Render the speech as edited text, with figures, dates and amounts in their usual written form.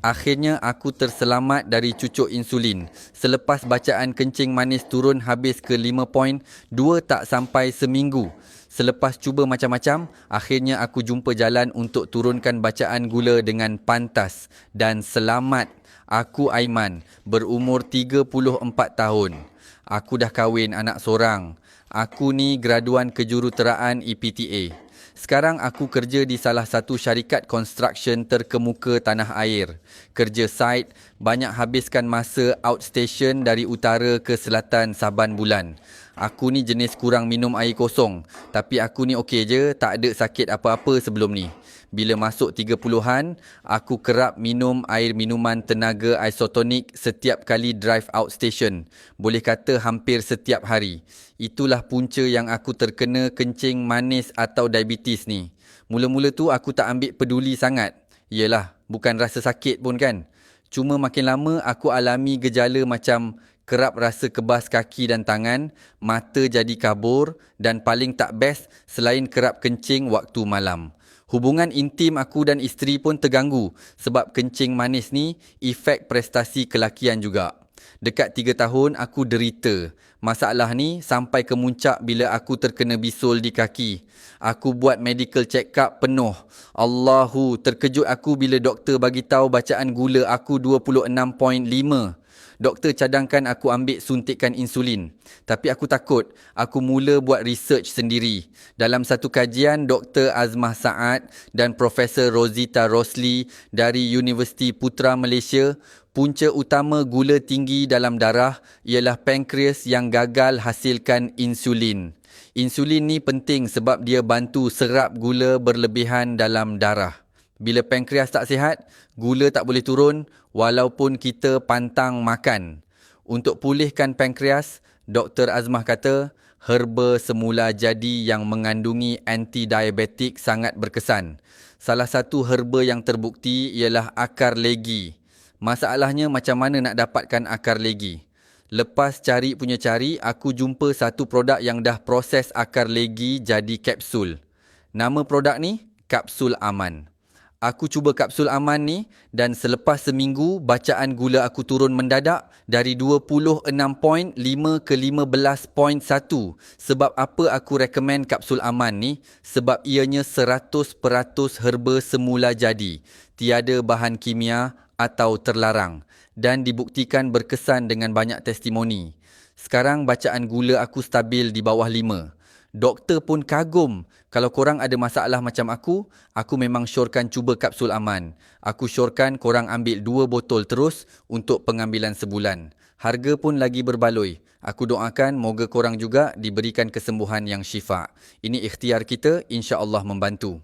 Akhirnya aku terselamat dari cucuk insulin. Selepas bacaan kencing manis turun habis ke 5 poin, 2 tak sampai seminggu. Selepas cuba macam-macam, akhirnya aku jumpa jalan untuk turunkan bacaan gula dengan pantas. Dan selamat, aku Aiman, berumur 34 tahun. Aku dah kahwin anak seorang. Aku ni graduan kejuruteraan EPTA. Sekarang aku kerja di salah satu syarikat construction terkemuka tanah air. Kerja site, banyak habiskan masa outstation dari utara ke selatan saban bulan. Aku ni jenis kurang minum air kosong. Tapi aku ni okey je, tak ada sakit apa-apa sebelum ni. Bila masuk 30-an, aku kerap minum air minuman tenaga isotonik setiap kali drive outstation. Boleh kata hampir setiap hari. Itulah punca yang aku terkena kencing manis atau diabetes ni. Mula-mula tu aku tak ambil peduli sangat. Yelah, bukan rasa sakit pun kan. Cuma makin lama aku alami gejala macam kerap rasa kebas kaki dan tangan, mata jadi kabur dan paling tak best selain kerap kencing waktu malam. Hubungan intim aku dan isteri pun terganggu sebab kencing manis ni efek prestasi kelakian juga. Dekat 3 tahun aku derita. Masalah ni sampai ke muncak bila aku terkena bisul di kaki. Aku buat medical check up penuh. Allahu, terkejut aku bila doktor bagi tahu bacaan gula aku 26.5. Doktor cadangkan aku ambil suntikan insulin. Tapi aku takut. Aku mula buat research sendiri. Dalam satu kajian, Dr. Azmah Saad dan Profesor Rosita Rosli dari Universiti Putra Malaysia, punca utama gula tinggi dalam darah ialah pankreas yang gagal hasilkan insulin. Insulin ni penting sebab dia bantu serap gula berlebihan dalam darah. Bila pankreas tak sihat, gula tak boleh turun walaupun kita pantang makan. Untuk pulihkan pankreas, Dr. Azmah kata, herba semula jadi yang mengandungi anti-diabetik sangat berkesan. Salah satu herba yang terbukti ialah akar legi. Masalahnya macam mana nak dapatkan akar legi? Lepas cari punya cari, aku jumpa satu produk yang dah proses akar legi jadi kapsul. Nama produk ni, Kapsul Aman. Aku cuba kapsul aman ni dan selepas seminggu bacaan gula aku turun mendadak dari 26.5 ke 15.1. Sebab apa aku recommend kapsul aman ni? Sebab ianya 100% herba semula jadi. Tiada bahan kimia atau terlarang dan dibuktikan berkesan dengan banyak testimoni. Sekarang bacaan gula aku stabil di bawah 5. Doktor pun kagum. Kalau korang ada masalah macam aku memang syorkan cuba kapsul aman. Aku syorkan korang ambil 2 botol terus untuk pengambilan sebulan. Harga pun lagi berbaloi. Aku doakan moga korang juga diberikan kesembuhan yang syifa. Ini ikhtiar kita, insya-Allah membantu.